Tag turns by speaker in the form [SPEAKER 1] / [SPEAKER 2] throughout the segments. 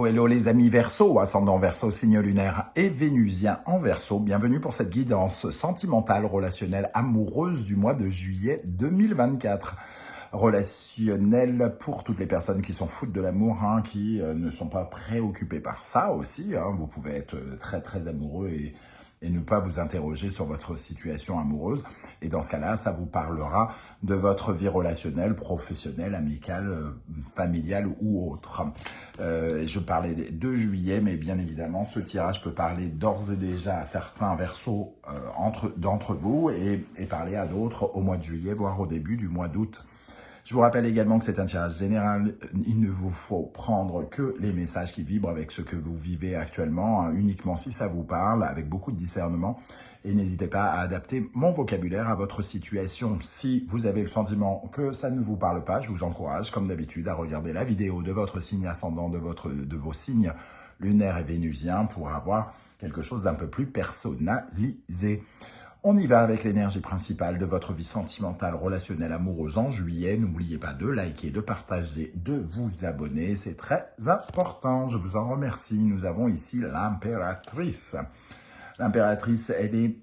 [SPEAKER 1] hello les amis Verseau, ascendant Verseau, signe lunaire et vénusien en Verseau. Bienvenue pour cette guidance sentimentale, relationnelle, amoureuse du mois de juillet 2024. Relationnelle pour toutes les personnes qui s'en foutent de l'amour, qui ne sont pas préoccupées par ça aussi. Vous pouvez être très amoureux et ne pas vous interroger sur votre situation amoureuse. Et dans ce cas-là, ça vous parlera de votre vie relationnelle, professionnelle, amicale, familiale ou autre. Je parlais de juillet, mais bien évidemment, ce tirage peut parler d'ores et déjà à certains Verseaux d'entre vous et parler à d'autres au mois de juillet, voire au début du mois d'août. Je vous rappelle également que c'est un tirage général. Il ne vous faut prendre que les messages qui vibrent avec ce que vous vivez actuellement, uniquement si ça vous parle, avec beaucoup de discernement. Et n'hésitez pas à adapter mon vocabulaire à votre situation. Si vous avez le sentiment que ça ne vous parle pas, je vous encourage, comme d'habitude, à regarder la vidéo de votre signe ascendant, de vos signes lunaires et vénusiens pour avoir quelque chose d'un peu plus personnalisé. On y va avec l'énergie principale de votre vie sentimentale, relationnelle, amoureuse en juillet. N'oubliez pas de liker, de partager, de vous abonner. C'est très important. Je vous en remercie. Nous avons ici l'impératrice. L'impératrice, elle est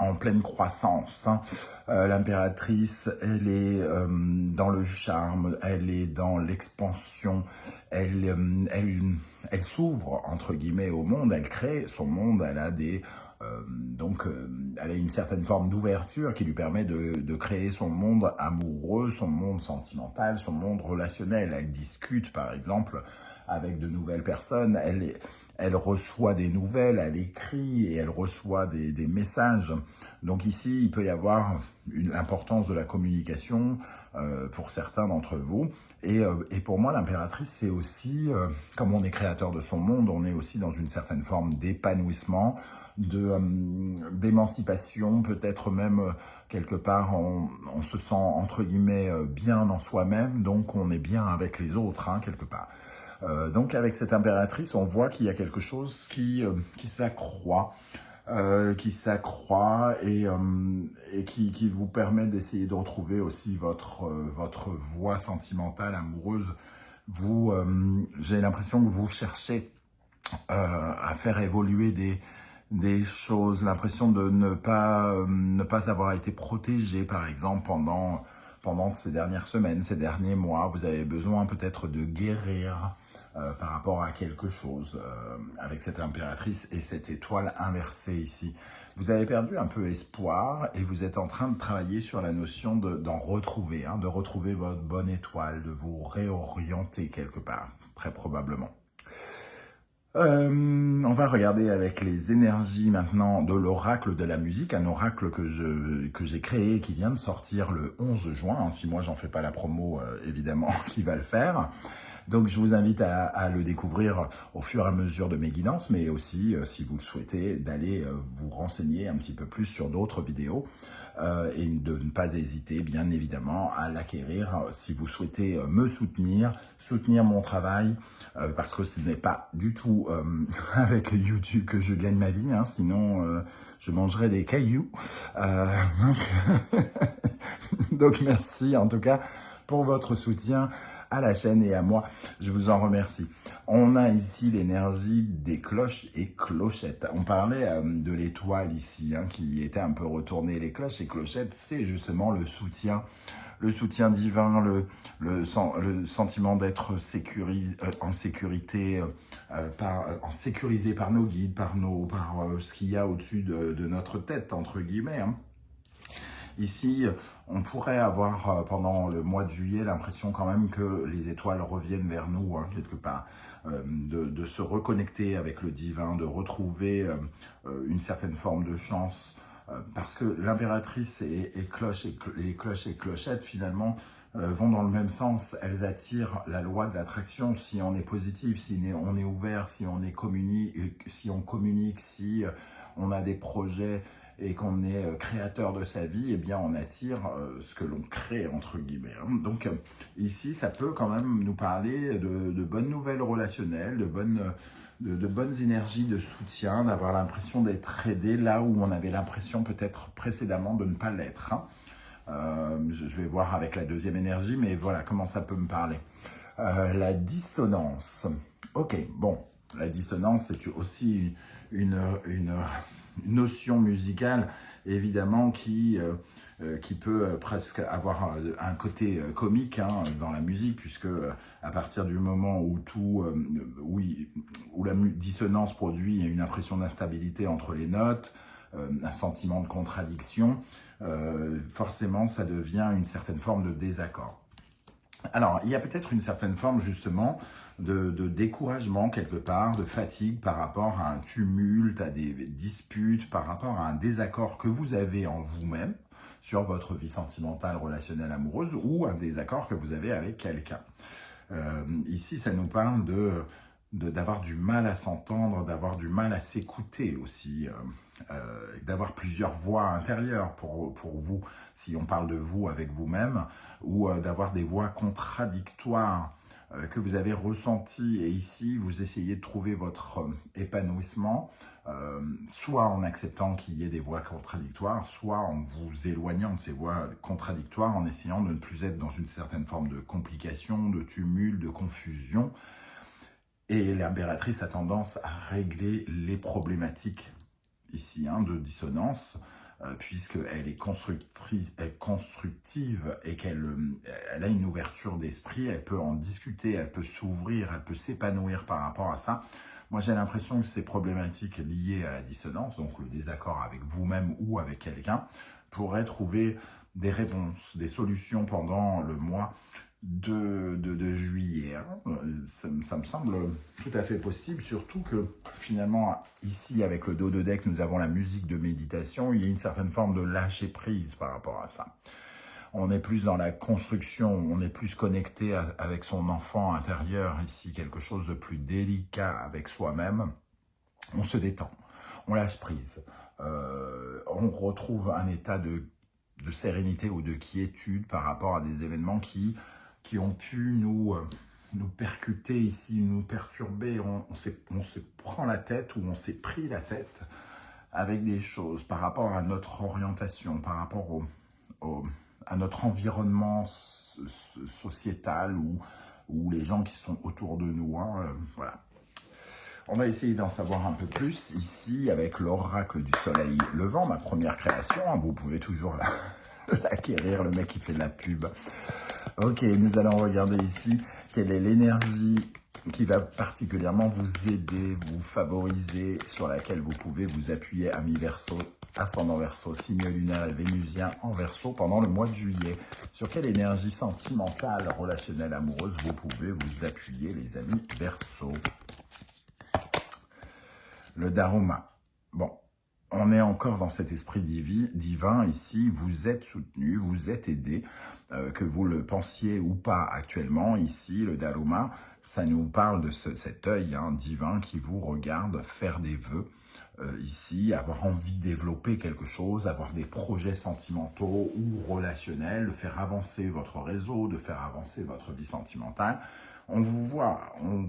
[SPEAKER 1] en pleine croissance. L'impératrice, elle est dans le charme, elle est dans l'expansion, elle s'ouvre, entre guillemets, au monde, elle crée son monde, elle a des... elle a une certaine forme d'ouverture qui lui permet de créer son monde amoureux, son monde sentimental, son monde relationnel. Elle discute, par exemple, avec de nouvelles personnes. Elle reçoit des nouvelles, elle écrit et elle reçoit des messages. Donc ici, il peut y avoir l'importance de la communication pour certains d'entre vous. Et pour moi, l'impératrice, c'est aussi, comme on est créateur de son monde, on est aussi dans une certaine forme d'épanouissement, d'émancipation, peut-être même quelque part, on se sent, entre guillemets, bien en soi-même, donc on est bien avec les autres, quelque part. Donc avec cette impératrice, on voit qu'il y a quelque chose qui s'accroît, et qui vous permet d'essayer de retrouver aussi votre voie sentimentale, amoureuse. J'ai l'impression que vous cherchez à faire évoluer des choses, l'impression de ne pas avoir été protégé, par exemple, pendant ces dernières semaines, ces derniers mois. Vous avez besoin peut-être de guérir par rapport à quelque chose avec cette impératrice et cette étoile inversée ici. Vous avez perdu un peu espoir et vous êtes en train de travailler sur la notion d'en retrouver, de retrouver votre bonne étoile, de vous réorienter quelque part, très probablement. On va regarder avec les énergies maintenant de l'oracle de la musique, un oracle que j'ai créé, qui vient de sortir le 11 juin. Si moi j'en fais pas la promo, évidemment, qui va le faire. Donc je vous invite à le découvrir au fur et à mesure de mes guidances, mais aussi, si vous le souhaitez, d'aller vous renseigner un petit peu plus sur d'autres vidéos et de ne pas hésiter, bien évidemment, à l'acquérir si vous souhaitez me soutenir mon travail, parce que ce n'est pas du tout avec YouTube que je gagne ma vie, sinon je mangerais des cailloux. Donc merci en tout cas pour votre soutien à la chaîne et à moi, je vous en remercie. On a ici l'énergie des cloches et clochettes. On parlait de l'étoile ici, qui était un peu retournée. Les cloches et clochettes, c'est justement le soutien divin, le sentiment d'être sécurisé par nos guides, par ce qu'il y a au-dessus de notre tête, entre guillemets. Ici, on pourrait avoir pendant le mois de juillet l'impression quand même que les étoiles reviennent vers nous, quelque part, de se reconnecter avec le divin, de retrouver une certaine forme de chance, parce que l'impératrice et les cloches et clochettes, finalement, vont dans le même sens. Elles attirent la loi de l'attraction. Si on est positif, si on est ouvert, si on communique, si on a des projets et qu'on est créateur de sa vie, eh bien on attire ce que l'on crée, entre guillemets. Donc ici, ça peut quand même nous parler de bonnes nouvelles relationnelles, de bonnes énergies de soutien, d'avoir l'impression d'être aidé là où on avait l'impression peut-être précédemment de ne pas l'être. Je vais voir avec la deuxième énergie, mais voilà comment ça peut me parler. La dissonance. Ok, bon, la dissonance, c'est aussi une notion musicale, évidemment, qui peut presque avoir un côté comique hein, dans la musique, puisque à partir du moment où où la dissonance produit une impression d'instabilité entre les notes, un sentiment de contradiction, forcément, ça devient une certaine forme de désaccord. Alors, il y a peut-être une certaine forme, justement, de découragement, quelque part, de fatigue par rapport à un tumulte, à des disputes, par rapport à un désaccord que vous avez en vous-même sur votre vie sentimentale, relationnelle, amoureuse, ou un désaccord que vous avez avec quelqu'un. Ici, ça nous parle d'avoir du mal à s'entendre, d'avoir du mal à s'écouter aussi, d'avoir plusieurs voix intérieures pour vous, si on parle de vous avec vous-même, ou d'avoir des voix contradictoires que vous avez ressenties. Et ici, vous essayez de trouver votre épanouissement, soit en acceptant qu'il y ait des voix contradictoires, soit en vous éloignant de ces voix contradictoires, en essayant de ne plus être dans une certaine forme de complication, de tumulte, de confusion. Et l'impératrice a tendance à régler les problématiques ici hein, de dissonance, puisqu'elle est constructive et qu'elle a une ouverture d'esprit, elle peut en discuter, elle peut s'ouvrir, elle peut s'épanouir par rapport à ça. Moi, j'ai l'impression que ces problématiques liées à la dissonance, donc le désaccord avec vous-même ou avec quelqu'un, pourraient trouver des réponses, des solutions pendant le mois de juillet. Ça me semble tout à fait possible, surtout que finalement, ici, avec le dos de deck, nous avons la musique de méditation, il y a une certaine forme de lâcher prise par rapport à ça. On est plus dans la construction, on est plus connecté avec son enfant intérieur, ici, quelque chose de plus délicat avec soi-même. On se détend, on lâche prise, on retrouve un état de sérénité ou de quiétude par rapport à des événements qui ont pu nous percuter ici, nous perturber. On se prend la tête ou on s'est pris la tête avec des choses par rapport à notre orientation, par rapport à notre environnement sociétal ou les gens qui sont autour de nous. Hein, voilà. On va essayer d'en savoir un peu plus ici avec l'oracle du soleil levant, ma première création. Hein, vous pouvez toujours l'acquérir, le mec qui fait de la pub. Ok, nous allons regarder ici quelle est l'énergie qui va particulièrement vous aider, vous favoriser, sur laquelle vous pouvez vous appuyer, ami Verseau, ascendant Verseau, signe lunaire et vénusien en Verseau pendant le mois de juillet. Sur quelle énergie sentimentale, relationnelle, amoureuse vous pouvez vous appuyer, les amis Verseau? Le Dharma. Bon, on est encore dans cet esprit divin ici, vous êtes soutenu, vous êtes aidé, que vous le pensiez ou pas actuellement. Ici, le Dharma, ça nous parle de cet œil hein, divin qui vous regarde faire des vœux, ici, avoir envie de développer quelque chose, avoir des projets sentimentaux ou relationnels, de faire avancer votre réseau, de faire avancer votre vie sentimentale. On vous voit, on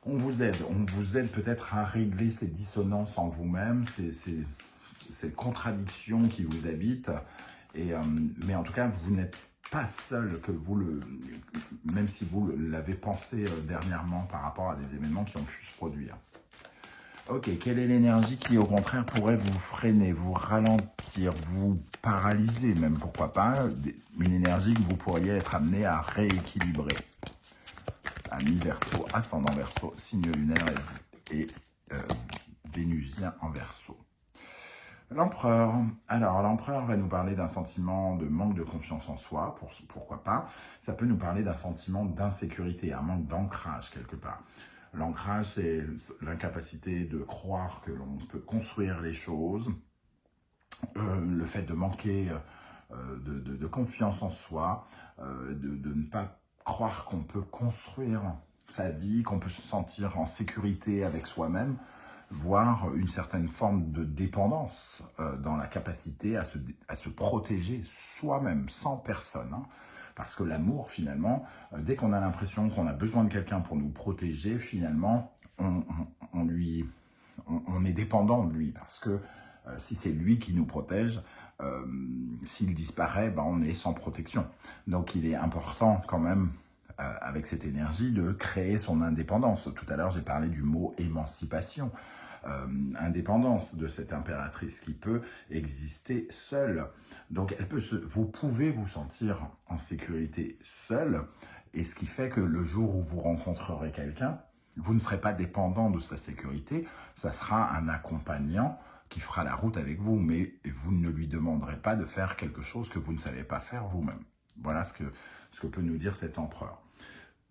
[SPEAKER 1] vous aide peut-être à régler ces dissonances en vous-même, ces contradictions qui vous habitent. Mais en tout cas, vous n'êtes pas seul, même si vous l'avez pensé dernièrement par rapport à des événements qui ont pu se produire. Ok, quelle est l'énergie qui, au contraire, pourrait vous freiner, vous ralentir, vous paralyser, même pourquoi pas, une énergie que vous pourriez être amené à rééquilibrer? Ami Verseau, ascendant Verseau, signe lunaire et vénusien en Verseau. L'empereur. Alors, l'empereur va nous parler d'un sentiment de manque de confiance en soi, pourquoi pas. Ça peut nous parler d'un sentiment d'insécurité, un manque d'ancrage quelque part. L'ancrage, c'est l'incapacité de croire que l'on peut construire les choses, le fait de manquer de confiance en soi, de ne pas croire qu'on peut construire sa vie, qu'on peut se sentir en sécurité avec soi-même, voire une certaine forme de dépendance dans la capacité à se protéger soi-même, sans personne. Hein. Parce que l'amour, finalement, dès qu'on a l'impression qu'on a besoin de quelqu'un pour nous protéger, finalement, on est dépendant de lui. Parce que si c'est lui qui nous protège, s'il disparaît, ben on est sans protection. Donc il est important quand même avec cette énergie de créer son indépendance. Tout à l'heure, j'ai parlé du mot émancipation. Indépendance de cette impératrice qui peut exister seule. Donc, vous pouvez vous sentir en sécurité seule, et ce qui fait que le jour où vous rencontrerez quelqu'un, vous ne serez pas dépendant de sa sécurité, ça sera un accompagnant qui fera la route avec vous, mais vous ne lui demanderez pas de faire quelque chose que vous ne savez pas faire vous-même. Voilà ce que peut nous dire cet empereur.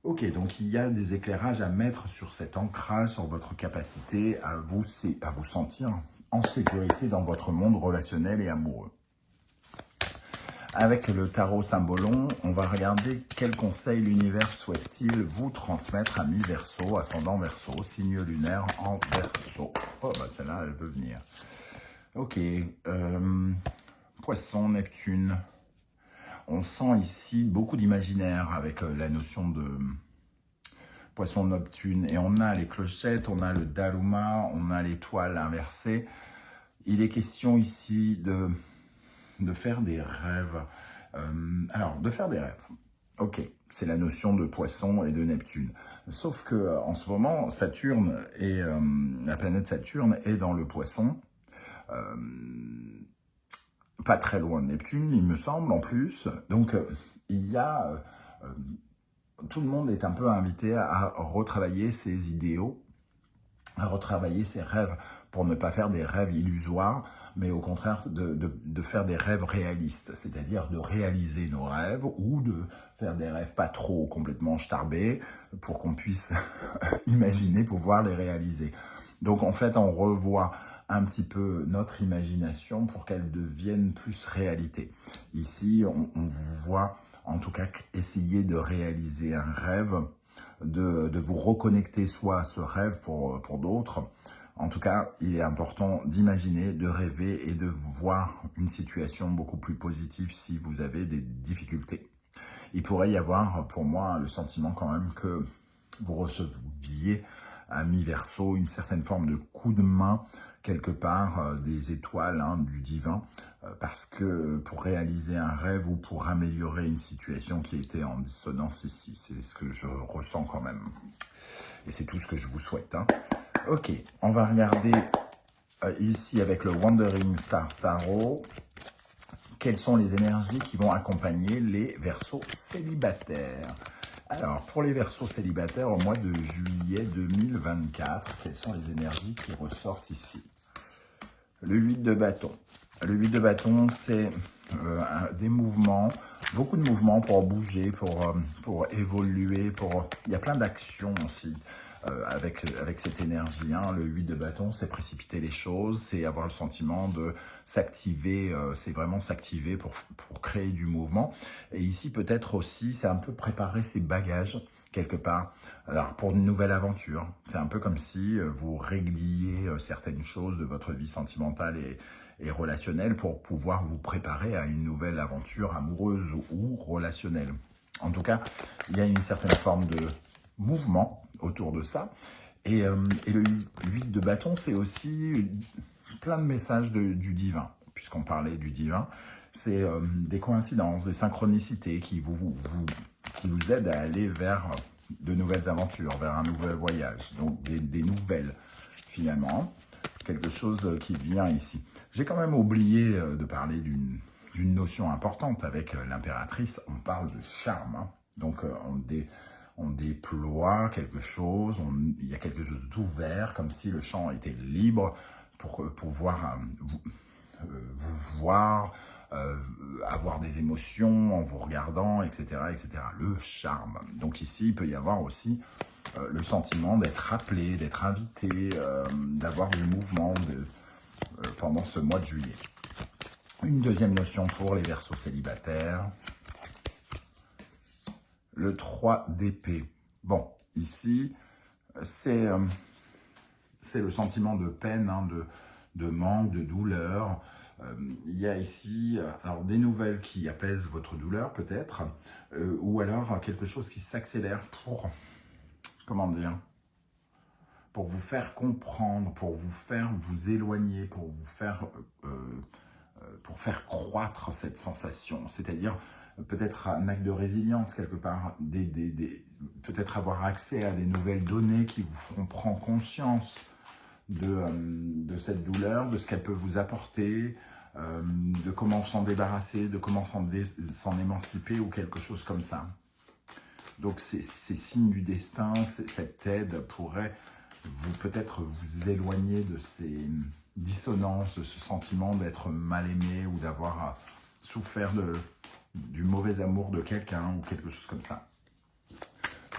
[SPEAKER 1] Ok, donc il y a des éclairages à mettre sur cet ancrage, sur votre capacité à vous sentir en sécurité dans votre monde relationnel et amoureux. Avec le tarot Symbolon, on va regarder quels conseils l'univers souhaite-t-il vous transmettre, ami Verseau, ascendant Verseau, signe lunaire en Verseau. Oh, bah celle-là, elle veut venir. Ok, Poisson, Neptune. On sent ici beaucoup d'imaginaire avec la notion de Poisson, Neptune. Et on a les clochettes, on a le Daruma, on a l'étoile inversée. Il est question ici de faire des rêves. Alors, de faire des rêves. Ok, c'est la notion de Poisson et de Neptune. Sauf que en ce moment, Saturne et la planète Saturne est dans le Poisson. Pas très loin de Neptune, il me semble, en plus. Donc, il y a... tout le monde est un peu invité à retravailler ses idéaux, à retravailler ses rêves, pour ne pas faire des rêves illusoires, mais au contraire de faire des rêves réalistes, c'est-à-dire de réaliser nos rêves ou de faire des rêves pas trop complètement starbés pour qu'on puisse imaginer pouvoir les réaliser. Donc en fait, on revoit un petit peu notre imagination pour qu'elle devienne plus réalité. Ici, on vous voit en tout cas essayer de réaliser un rêve, de vous reconnecter soit à ce rêve pour d'autres. En tout cas, il est important d'imaginer, de rêver et de voir une situation beaucoup plus positive si vous avez des difficultés. Il pourrait y avoir, pour moi, le sentiment quand même que vous receviez à mi-verso une certaine forme de coup de main, quelque part, des étoiles, du divin, parce que pour réaliser un rêve ou pour améliorer une situation qui était en dissonance ici, c'est ce que je ressens quand même. Et c'est tout ce que je vous souhaite. Ok, on va regarder ici avec le Wandering Star Tarot, quelles sont les énergies qui vont accompagner les Verseaux célibataires. Alors, pour les Verseaux célibataires, au mois de juillet 2024, quelles sont les énergies qui ressortent ici? Le 8 de bâton. Le 8 de bâton, c'est des mouvements, beaucoup de mouvements pour bouger, pour évoluer, il y a plein d'actions aussi avec cette énergie. Le 8 de bâton, c'est précipiter les choses, c'est avoir le sentiment de s'activer, c'est vraiment s'activer pour créer du mouvement. Et ici, peut-être aussi, c'est un peu préparer ses bagages, quelque part, alors pour une nouvelle aventure. C'est un peu comme si vous régliez certaines choses de votre vie sentimentale et relationnelle pour pouvoir vous préparer à une nouvelle aventure amoureuse ou relationnelle. En tout cas, il y a une certaine forme de mouvement autour de ça. Et le 8 de bâton, c'est aussi plein de messages du divin, puisqu'on parlait du divin. C'est des coïncidences, des synchronicités qui vous aident à aller vers de nouvelles aventures, vers un nouvel voyage. Donc des nouvelles, finalement. Quelque chose qui vient ici. J'ai quand même oublié de parler d'une notion importante avec l'impératrice. On parle de charme. Donc on déploie quelque chose, il y a quelque chose d'ouvert, comme si le champ était libre pour pouvoir vous voir, avoir des émotions en vous regardant, etc., etc. Le charme. Donc ici, il peut y avoir aussi le sentiment d'être appelé, d'être invité, d'avoir du mouvement pendant ce mois de juillet. Une deuxième notion pour les Verseaux célibataires. Le 3 d'épée. Bon, ici, c'est le sentiment de peine, de manque, de douleur. Il y a ici alors des nouvelles qui apaisent votre douleur peut-être, ou alors quelque chose qui s'accélère pour, comment dire, pour vous faire comprendre, pour vous faire vous éloigner, pour faire croître cette sensation. C'est-à-dire, peut-être un acte de résilience quelque part, peut-être avoir accès à des nouvelles données qui vous feront prendre conscience de cette douleur, de ce qu'elle peut vous apporter, de comment s'en débarrasser, de comment s'en émanciper ou quelque chose comme ça. Donc ces signes du destin, cette aide pourrait peut-être vous éloigner de ces dissonances, de ce sentiment d'être mal aimé ou d'avoir souffert du mauvais amour de quelqu'un ou quelque chose comme ça.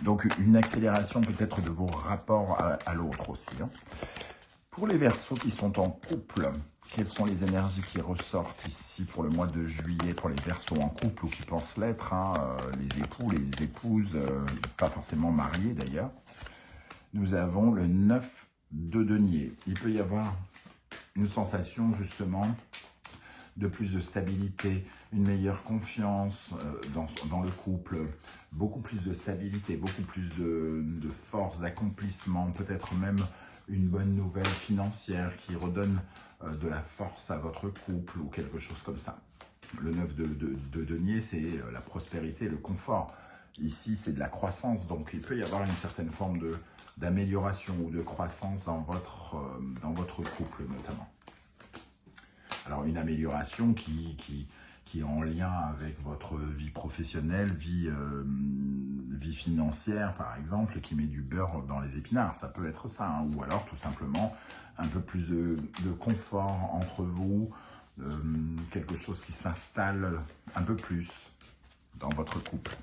[SPEAKER 1] Donc une accélération peut-être de vos rapports à l'autre aussi. Hein. Pour les Verseaux qui sont en couple, quelles sont les énergies qui ressortent ici pour le mois de juillet pour les Verseaux en couple ou qui pensent l'être, hein, les époux, les épouses, pas forcément mariés d'ailleurs. Nous avons le 9 de denier. Il peut y avoir une sensation justement de plus de stabilité, une meilleure confiance dans le couple, beaucoup plus de stabilité, beaucoup plus de force, d'accomplissement, peut-être même une bonne nouvelle financière qui redonne de la force à votre couple ou quelque chose comme ça. Le 9 de denier, c'est la prospérité, le confort. Ici, c'est de la croissance, donc il peut y avoir une certaine forme d'amélioration ou de croissance dans votre couple notamment. Alors une amélioration qui est en lien avec votre vie professionnelle, vie financière par exemple, et qui met du beurre dans les épinards, ça peut être ça, hein, ou alors tout simplement un peu plus de confort entre vous, quelque chose qui s'installe un peu plus dans votre couple.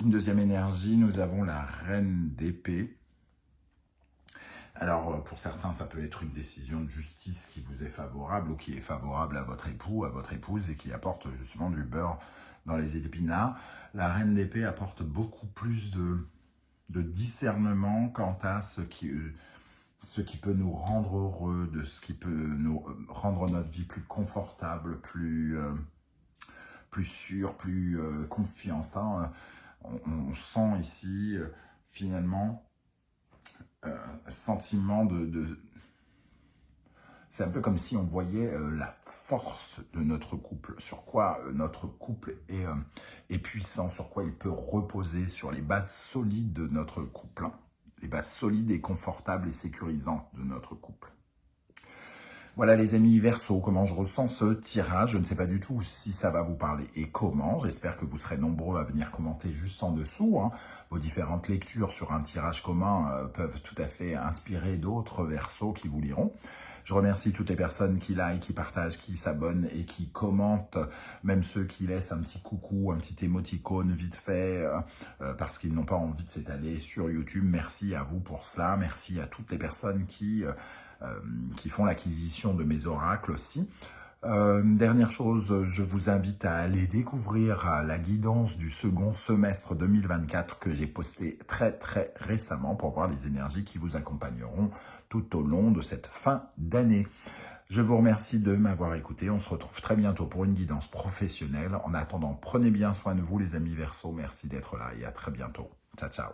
[SPEAKER 1] Une deuxième énergie, nous avons la reine d'épée. Alors, pour certains, ça peut être une décision de justice qui vous est favorable ou qui est favorable à votre époux, à votre épouse et qui apporte justement du beurre dans les épinards. La reine d'épée apporte beaucoup plus de discernement quant à ce qui peut nous rendre heureux, de ce qui peut nous rendre notre vie plus confortable, plus sûre, plus confiante. Hein. On sent ici, finalement, sentiment c'est un peu comme si on voyait la force de notre couple, sur quoi notre couple est puissant, sur quoi il peut reposer, sur les bases solides de notre couple, hein, les bases solides et confortables et sécurisantes de notre couple. Voilà les amis Verseaux, comment je ressens ce tirage. Je ne sais pas du tout si ça va vous parler et comment. J'espère que vous serez nombreux à venir commenter juste en dessous. Hein. Vos différentes lectures sur un tirage commun peuvent tout à fait inspirer d'autres Verseaux qui vous liront. Je remercie toutes les personnes qui like, qui partagent, qui s'abonnent et qui commentent, même ceux qui laissent un petit coucou, un petit émoticône vite fait, parce qu'ils n'ont pas envie de s'étaler sur YouTube. Merci à vous pour cela. Merci à toutes les personnes qui font l'acquisition de mes oracles aussi. Dernière chose, je vous invite à aller découvrir la guidance du second semestre 2024 que j'ai posté très récemment pour voir les énergies qui vous accompagneront tout au long de cette fin d'année. Je vous remercie de m'avoir écouté. On se retrouve très bientôt pour une guidance professionnelle. En attendant, prenez bien soin de vous les amis Verseaux. Merci d'être là et à très bientôt. Ciao, ciao.